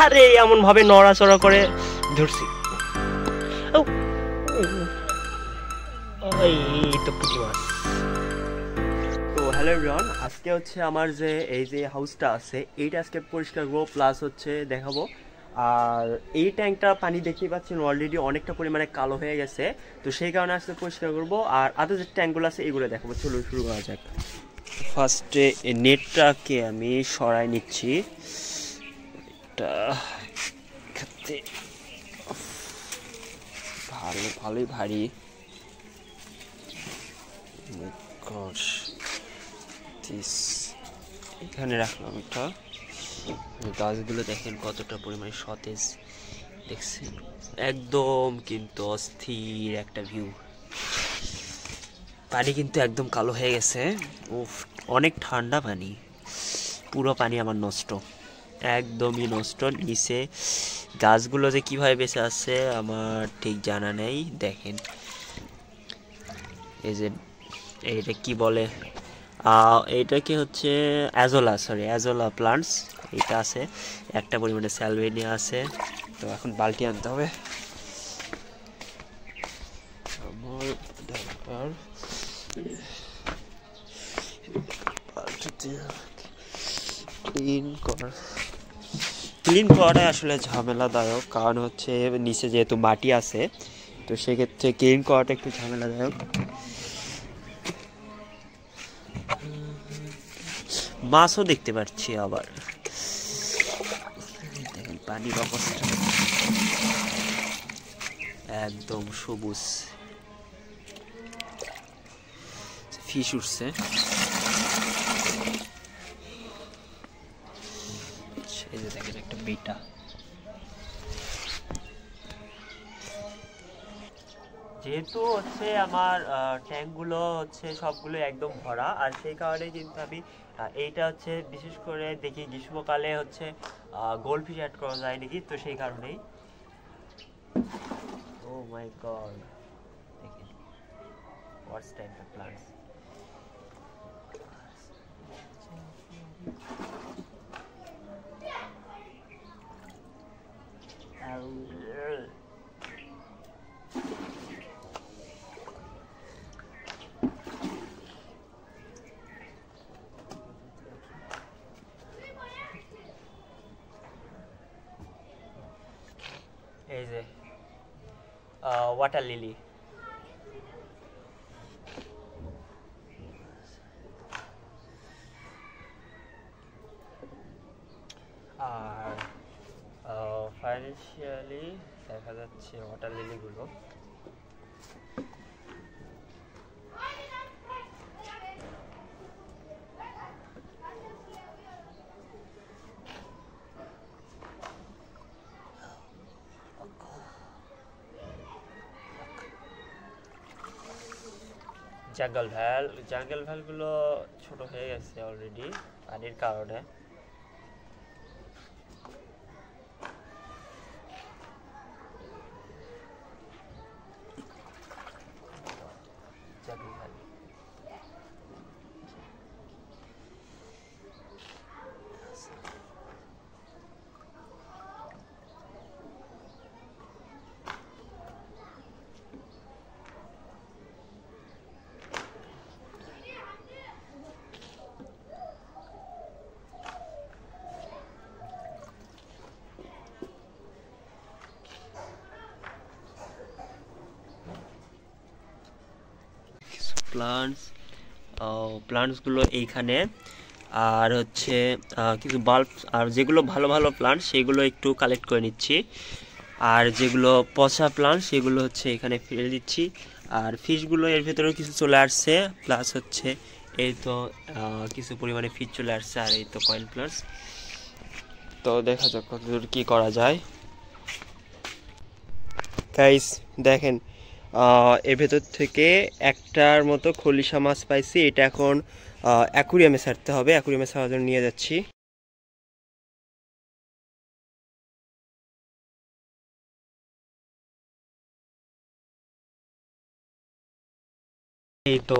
আরে এমন ভাবে নড়াচড়া করে ধরছি। এই তো পুঁটি মাছ। তো হ্যালো এভরিওয়ান, আজকে হচ্ছে আমার যে এই যে হাউসটা আছে এইটা আজকে পরিষ্কার করবো, প্লাস হচ্ছে দেখাবো। আর এই ট্যাঙ্কটা পানি দেখতেই পাচ্ছেন অলরেডি অনেকটা পরিমাণে কালো হয়ে গেছে, তো সেই কারণে আজকে পরিষ্কার করবো। আর আদার যে ট্যাঙ্কগুলো আছে এগুলো দেখাবো। চলো শুরু করা যাক। ফার্স্টে নেটটাকে আমি সরাই নিচ্ছি। এটা খেতে ভালোই ভারী। এখানে রাখলাম এটা। গাছগুলো দেখেন কতটা পরিমাণে সতেজ, দেখছেন একদম কিন্তু অস্থির একটা ভিউ। পানি কিন্তু একদম কালো হয়ে গেছে। উফ, অনেক ঠান্ডা পানি, পুরো পানি আমার নষ্ট, একদমই নষ্ট। নিচে গাছগুলো যে কিভাবে বেঁচে আছে আমার ঠিক জানা নেই। দেখেন এই যে এইটা কি বলে, এইটাকে হচ্ছে অ্যাজোলা প্লান্টস। এটা আছে, একটা পরিমাণে স্যালভেনিয়া আছে। তো এখন বালতি আনতে হবে আমার দরকার। ক্লিন করাটা আসলে ঝামেলাদায়ক, কারণ হচ্ছে নিচে যেহেতু মাটি আছে, তো সেক্ষেত্রে ক্লিন করাটা একটু ঝামেলাদায়ক। মাছও দেখতে পাচ্ছি আবার, দেখেন পানির অবস্থা একদম সবুজ। ফিশ উঠছে। এই যে দেখেন একটা বেটা। যেহেতু হচ্ছে আমার ট্যাঙ্কগুলো হচ্ছে সবগুলো একদম ভরা, আর সেই কারণে কিন্তু আমি এইটা হচ্ছে বিশেষ করে দেখি গ্রীষ্মকালে হচ্ছে গোল্ডফিশ অ্যাড করা যায় নাকি, তো সেই কারণেই। ও মাই গড, দেখেন হোয়াটস টাইপ অফ প্লান্টস। এই যে ওয়াটার লিলি। আর ফাইন্যান্সিয়ালি দেখা যাচ্ছে ওয়াটার লিলিগুলো জাঙ্গল ভ্যালগুলো ছোট হয়ে গেছে অলরেডি পানির কারণে। প্লান্টসগুলো এইখানে, আর হচ্ছে কিছু বাল্ব, আর যেগুলো ভালো ভালো প্লান্ট সেগুলো একটু কালেক্ট করে নিচ্ছি, আর যেগুলো পচা প্লান্ট সেগুলো হচ্ছে এখানে ফেলে দিচ্ছি। আর ফিশগুলো এর ভেতরেও কিছু চলে আসছে, প্লাস হচ্ছে এই তো কিছু পরিমাণে ফিশ চলে আসছে, আর এই তো কয়েন প্লান্টস। তো দেখা যাক কতদূর কী করা যায়। গাইস দেখেন, এর ভেতর থেকে একটার মতো খলিশা মাছ পাইছি। এটা এখন অ্যাকুরিয়ামে ছাড়তে হবে, অ্যাকুরিয়ামে ছাড়ার জন্য নিয়ে যাচ্ছি। এই তো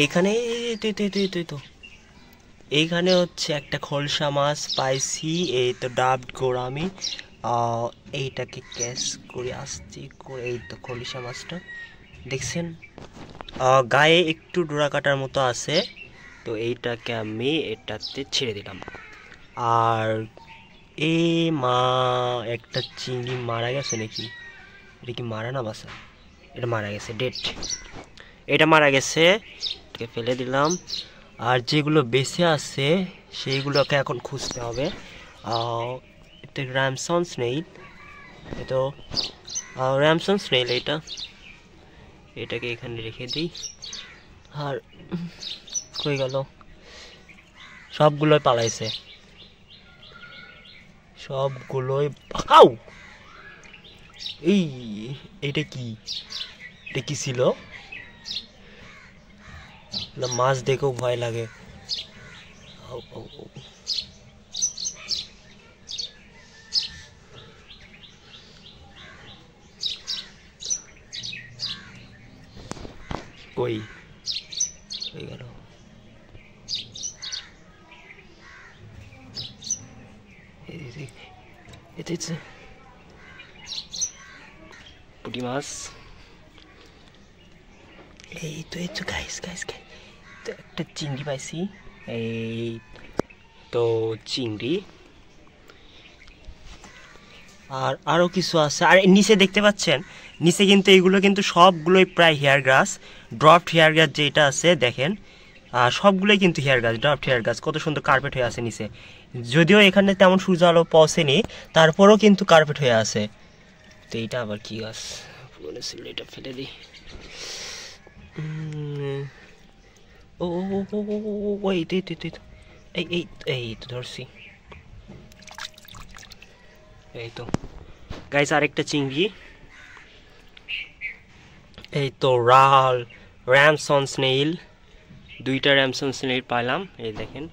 এইখানে, তো এইখানে হচ্ছে একটা খলসা মাছ পাইছি, এই তো ডাবড গোড়ামি। এইটাকে ক্যাচ করে আসছি করে, এই তো খলসা মাছটা দেখছেন, গায়ে একটু ডোরা কাটার মতো আছে। তো এইটাকে আমি এটাতে ছেড়ে দিলাম। আর এই মা একটা চিংড়ি মারা গেছে নাকি, এটা কি মারা না বাসা, এটা মারা গেছে, ডেড, এটা মারা গেছে, এটাকে ফেলে দিলাম। আর যেগুলো বেঁচে আছে সেইগুলোকে এখন খুঁজতে হবে। এটা র্যামসন স্নেইল, তো র্যামসন স্নেইল এটা, এটাকে এখানে রেখে দিই। আর কই গেল, সবগুলোই পালাইছে, সবগুলোই। আউ, এই এটা কি, এটা কি ছিল, মাছ দেখেও ভয় লাগে। কই হয়ে গেল, পুঁটি মাছ। এই তো গাইস গাইস গাইস, তো একটা চিংড়ি পাইছি, এই তো চিংড়ি। আর আরও কিছু আছে। আর নিচে দেখতে পাচ্ছেন, নিচে কিন্তু এইগুলো কিন্তু সবগুলোই প্রায় হেয়ার গ্রাস, ড্রপড হেয়ার গ্রাস যেটা আছে দেখেন, সবগুলোই কিন্তু হেয়ার গ্রাস, ড্রপড হেয়ার গ্রাস। কত সুন্দর কার্পেট হয়ে আছে নিচে, যদিও এখানে তেমন সূর্য আলো পৌঁছেনি, তারপরেও কিন্তু কার্পেট হয়ে আছে। তো এইটা আবার কি গাছ, এটা ফেলে দিই। ও এই এই এই তো ধরছি, এই তো গাইস আরেকটা চিংড়ি। এই তো র্যামসন স্নেইল, দুইটা র্যামসন স্নেইল পাইলাম, এই দেখেন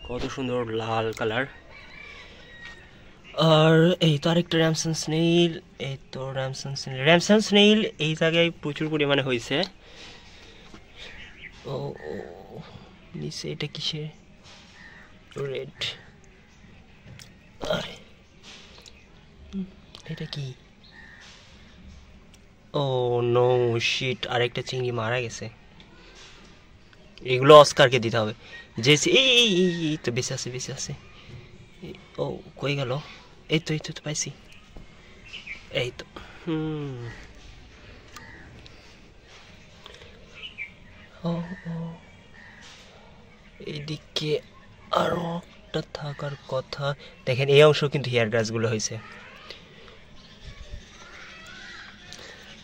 কত সুন্দর লাল কালার। আর এই তো আরেকটা র্যামসন স্নেইল, এই তো র্যামসন স্নেইল এই জায়গায় প্রচুর পরিমাণে হয়েছে। ও নিচে এটা কিসের, রেড, এটা কি, ও নো শিট, আরেকটা চিংড়ি মারা গেছে। এগুলো অস্কারকে দিতে হবে, যে এই তো বেঁচে আছে বেঁচে আছে। ও কই গেল, এই তো পাইছি, এই তো এইদিকে আরো একটা থাকার কথা। দেখেন এই অংশ কিন্তু হেয়ার গ্রাসগুলো হয়েছে।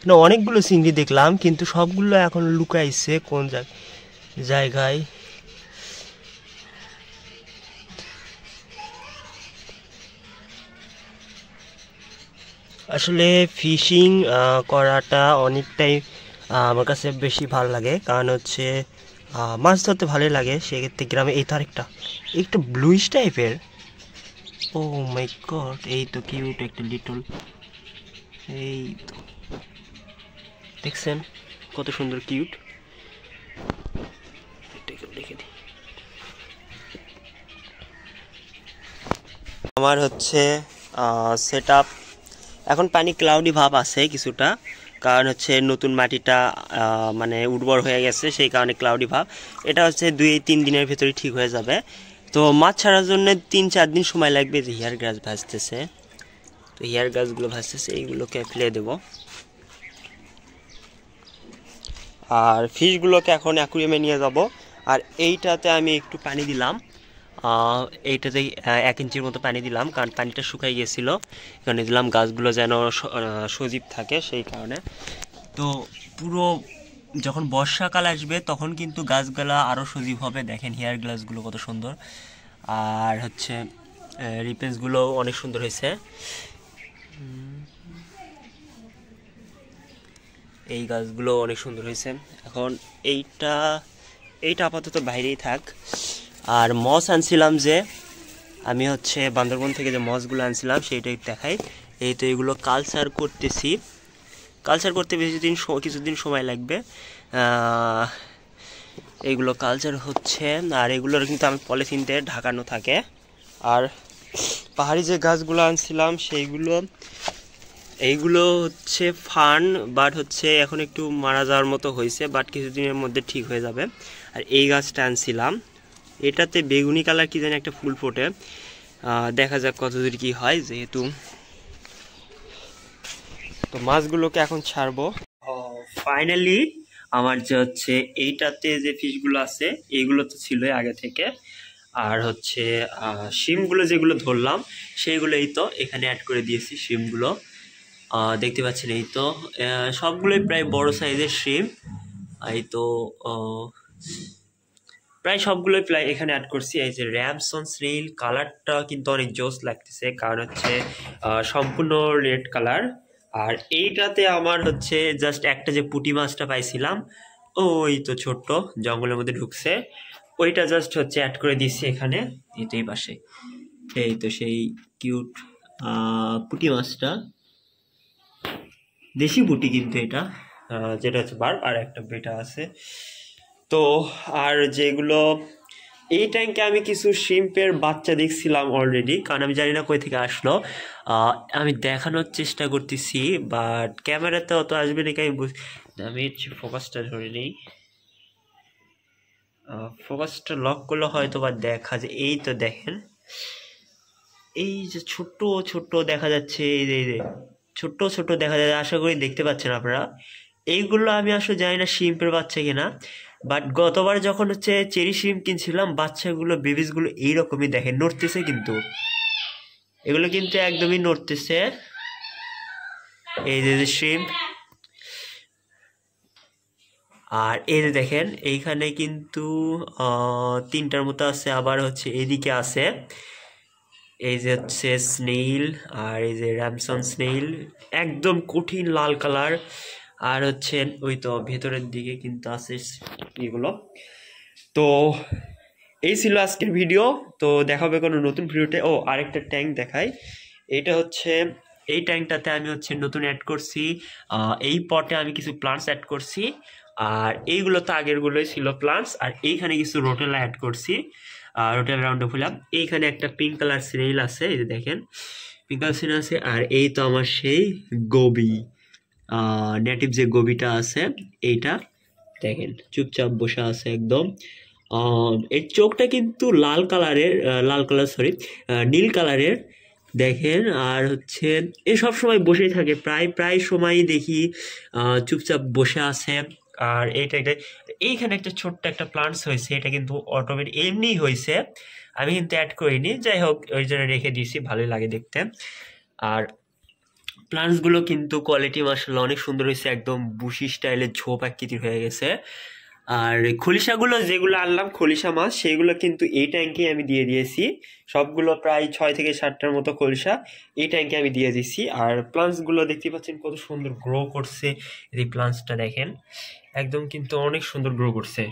না অনেকগুলো চিংড়ি দেখলাম, কিন্তু সবগুলো এখন লুকাইছে কোন জায়গায়। আসলে ফিশিং করাটা অনেকটাই আমার কাছে বেশি ভালো লাগে, কারণ হচ্ছে মাছ ধরতে ভালোই লাগে। সেক্ষেত্রে গ্রামে এই তো আরেকটা একটু ব্লুইশ টাইপের, ও মাই গড, এই তো কিউট একটা লিটল, এই তো দেখছেন কত সুন্দর কিউট। আমার হচ্ছে সেট আপ, এখন পানি ক্লাউডি ভাব আছে কিছুটা, কারণ হচ্ছে নতুন মাটিটা মানে উর্বর হয়ে গেছে, সেই কারণে ক্লাউডি ভাব। এটা হচ্ছে 2-3 দিনের ভেতরে ঠিক হয়ে যাবে। তো মাছ ছাড়ার জন্য 3-4 দিন সময় লাগবে। যে হেয়ার গ্রাস ভাজতেছে, তো হেয়ার গ্রাসগুলো ভাজতেছে, এইগুলোকে ফেলে দেব। আর ফিশগুলোকে এখন অ্যাকুরিয়ামে নিয়ে যাব। আর এইটাতে আমি একটু পানি দিলাম, এইটাতে 1 ইঞ্চির মতো পানি দিলাম, কারণ পানিটা শুকাই গেছিলো। এখানে দিলাম গাছগুলো যেন সজীব থাকে সেই কারণে। তো পুরো যখন বর্ষাকাল আসবে তখন কিন্তু গাছগুলা আরও সজীব হবে। দেখেন হেয়ার গ্লাসগুলো কত সুন্দর, আর হচ্ছে রিপেন্সগুলো অনেক সুন্দর হয়েছে। এই গাছগুলো অনেক সুন্দর হয়েছে। এখন এইটা আপাতত বাইরেই থাক। আর মস আনছিলাম, যে আমি হচ্ছে বান্দরবন থেকে যে মসগুলো আনছিলাম সেইটাই দেখাই। এই তো এগুলো কালচার করতেছি, কালচার করতে কিছুদিন সময় লাগবে। এইগুলো কালচার হচ্ছে, আর এগুলোর কিন্তু আমি পলিথিনতে ঢাকানো থাকে। আর পাহাড়ি যে গাছগুলো আনছিলাম এইগুলো হচ্ছে ফান, বাট হচ্ছে এখন একটু মারা যাওয়ার মতো হয়েছে, বাট কিছুদিনের মধ্যে ঠিক হয়ে যাবে। আর এই গাছটা আনছিলাম, এটাতে বেগুনি কালার কি জানি একটা ফুল ফোটে, দেখা যাক কতদূর কি হয়। যেহেতু তো মাছগুলোকে এখন ছাড়বো। ফাইনালি আমার যে হচ্ছে এইটাতে যে ফিশগুলো আছে এইগুলো তো ছিল আগে থেকে, আর হচ্ছে শিমগুলো যেগুলো ধরলাম সেইগুলো এই তো এখানে অ্যাড করে দিয়েছি। শিমগুলো দেখতে পাচ্ছেন, এই তো সবগুলোই প্রায় বড় সাইজের শিম। এই তো প্রায় সবগুলোই প্রায় এখানে অ্যাড করছি। এই যে র্যামসন স্নেইল কালারটা কিন্তু অনেক জোস লাগতেছে, কারণ হচ্ছে সম্পূর্ণ রেড কালার। আর এইটাতে আমার হচ্ছে জাস্ট একটা যে পুঁটি মাছটা পাইছিলাম, ওই তো ছোট্ট জঙ্গলের মধ্যে ঢুকছে, ওইটা জাস্ট হচ্ছে অ্যাড করে দিচ্ছি এখানে। এই পাশে এই তো সেই কিউট পুঁটি মাছটা, দেশি পুঁটি কিন্তু এটা, যেটা হচ্ছে বার্ব, আর একটা বেটা আছে। তো আর যেগুলো এই ট্যাঙ্কে আমি কিছু শিম্পের বাচ্চা দেখছিলাম অলরেডি, কারণ আমি জানি না কই থেকে আসলো। আমি দেখানোর চেষ্টা করতেছি, বাট ক্যামেরাতে অত আসবে নাকি আমি ফোকাসটা ধরে নিই। ফোকাসটা লক করলে হয়তো বা দেখা যায়। এই তো দেখেন, এই যে ছোট্ট ছোট্ট দেখা যাচ্ছে, এই যে ছোট্ট ছোট্ট দেখা যায়, আশা করি দেখতে পাচ্ছেন আপনারা। এইগুলো আমি আসলে জানি না শিম্পের বাচ্চা কিনা, বাট গতবার যখন হচ্ছে চেরি শিম্প কিনছিলাম বাচ্চাগুলো বেবিসগুলো এইরকমই দেখেন, নড়তেছে কিন্তু, এগুলো কিন্তু একদমই নড়তেছে। এই যে শিম্প, আর এই যে দেখেন এইখানে কিন্তু তিনটার মতো আছে, আবার হচ্ছে এদিকে আছে এই যে হচ্ছে স্নেইল, আর এই যে র্যামসন স্নেইল একদম কঠিন লাল কালার, আর হচ্ছে ওই তো ভেতরের দিকে কিন্তু আছে এগুলো। তো এই ছিল আজকের ভিডিও, তো দেখাবে কোনো নতুন ভিডিওতে। ও আরেকটা ট্যাঙ্ক দেখাই, এইটা হচ্ছে এই ট্যাঙ্কটাতে আমি হচ্ছে নতুন অ্যাড করছি, এই পটে আমি কিছু প্লান্টস অ্যাড করছি, আর এইগুলো তো আগেরগুলোই ছিল প্লান্টস, আর এইখানে কিছু রোটেলা অ্যাড করছি, রোটেল রাউন্ড ফুলাম। এইখানে একটা পিঙ্ক কালার সিনেল আছে, এই যে দেখেন পিঙ্ক কালার সিনেল আছে। আর এই তো আমার সেই গোবি, নেটিভ যে গোবিটা আছে এইটা দেখেন চুপচাপ বসে আছে একদম। এর চোখটা কিন্তু লাল কালারের, নীল কালারের দেখেন। আর হচ্ছে এ সব সময় বসেই থাকে, প্রায় সময়ই দেখি চুপচাপ বসে আছে। আর এইখানে একটা ছোট্ট একটা প্লান্টস হয়েছে, এটা কিন্তু অটোমেটিক এমনিই হয়েছে, আমি কিন্তু অ্যাড করিনি, যাই হোক ওই জন্য রেখে দিয়েছি, ভালোই লাগে দেখতে। আর প্লান্টসগুলো কিন্তু কোয়ালিটি মাশাআল্লাহ অনেক সুন্দর হয়েছে, একদম বুশি স্টাইলের ঝোপ আকৃতির হয়ে গেছে। আর খলিশাগুলো যেগুলো আনলাম খলিশা মাছ, সেগুলো কিন্তু এই ট্যাঙ্কে আমি দিয়ে দিয়েছি, সবগুলো প্রায় 6 থেকে 7টার মতো খলিশা এই ট্যাঙ্কে আমি দিয়ে দিয়েছি। আর প্লান্টসগুলো দেখতে পাচ্ছেন কত সুন্দর গ্রো করছে, এই প্লান্টসটা দেখেন একদম কিন্তু অনেক সুন্দর গ্রো করছে,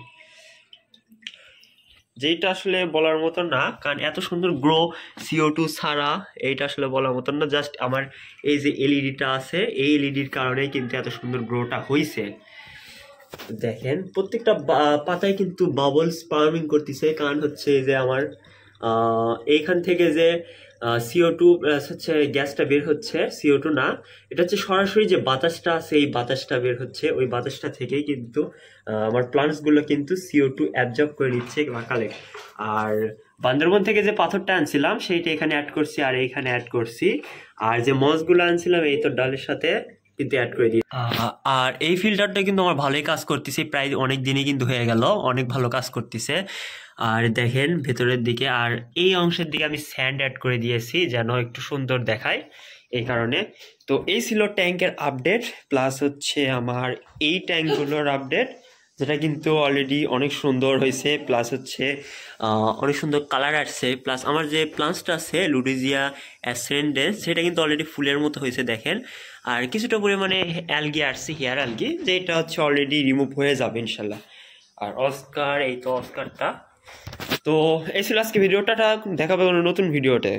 যেটা আসলে বলার মতো না, কারণ এত সুন্দর গ্রো CO2 ছাড়া এইটা আসলে বলার মতো না। জাস্ট আমার এই যে এলইডিটা আছে, এই এলইডির কারণেই কিন্তু এত সুন্দর গ্রোটা হয়েছে। দেখেন প্রত্যেকটা পাতায় কিন্তু বাবলস ফার্মিং করতেছে, কারণ হচ্ছে যে আমার এইখান থেকে যে CO2 হচ্ছে গ্যাসটা বের হচ্ছে, CO2 না, এটা হচ্ছে সরাসরি যে বাতাসটা আছে এই বাতাসটা বের হচ্ছে, ওই বাতাসটা থেকেই কিন্তু আমার প্লান্টসগুলো কিন্তু CO2 অ্যাবজর্ব করে নিচ্ছে বা কালেক্ট। আর বান্দরবন থেকে যে পাথরটা আনছিলাম সেইটা এখানে অ্যাড করছি, আর এইখানে অ্যাড করছি। আর যে মসগুলো আনছিলাম এই তো ডালের সাথে কিন্তু অ্যাড করে দিই। আর এই ফিল্টারটা কিন্তু আমার ভালোই কাজ করতেছে, প্রায় অনেক দিনই কিন্তু হয়ে গেল, অনেক ভালো কাজ করতেছে। আর দেখেন ভেতরের দিকে আর এই অংশের দিকে আমি স্যান্ড অ্যাড করে দিয়েছি যেন একটু সুন্দর দেখায়, এই কারণে। তো এই ছিল ট্যাঙ্কের আপডেট, প্লাস হচ্ছে আমার এই ট্যাঙ্কগুলোর আপডেট, যেটা কিন্তু অলরেডি অনেক সুন্দর হয়েছে, প্লাস হচ্ছে অনেক সুন্দর কালার আসছে। প্লাস আমার যে প্লান্টসটা আছে লুডিজিয়া অ্যাসেন্ডেন্স, সেটা কিন্তু অলরেডি ফুলের মতো হয়েছে দেখেন। আর কিছুটা পরিমাণে অ্যালগি আসছে, হেয়ার অ্যালগি, যেটা হচ্ছে অলরেডি রিমুভ হয়ে যাবে ইনশাল্লাহ। আর অস্কার, এই তো অস্কারটা। তো এই ছিল আজকে ভিডিওটা, দেখাবে কোনো নতুন ভিডিওতে।